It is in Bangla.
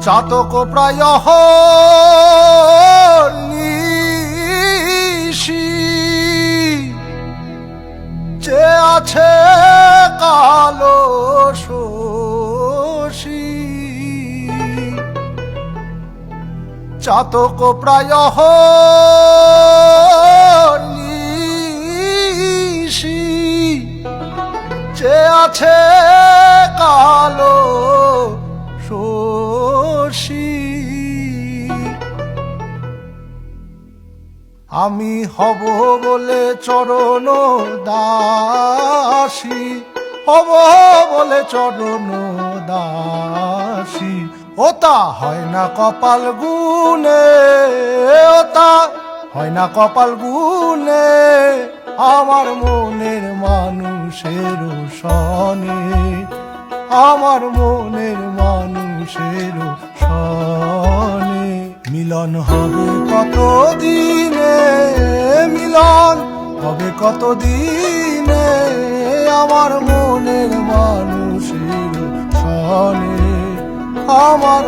চাতক প্রায় নিশি যে আছে কালো শশী চাতক প্রায় নিশি যে আছে কালো শশী আমি হব বলে চরণ দাসী হব বলে চরণ দাসী ওতা হয় না কপাল গুনে ওতা হয় না কপাল গুনে আমার মনের মানুষের সনে আমার মনের মানুষের সনে মিলন হবে কত দিনে মিলন হবে কত দিনে আমার মনের মানুষের সনে আমার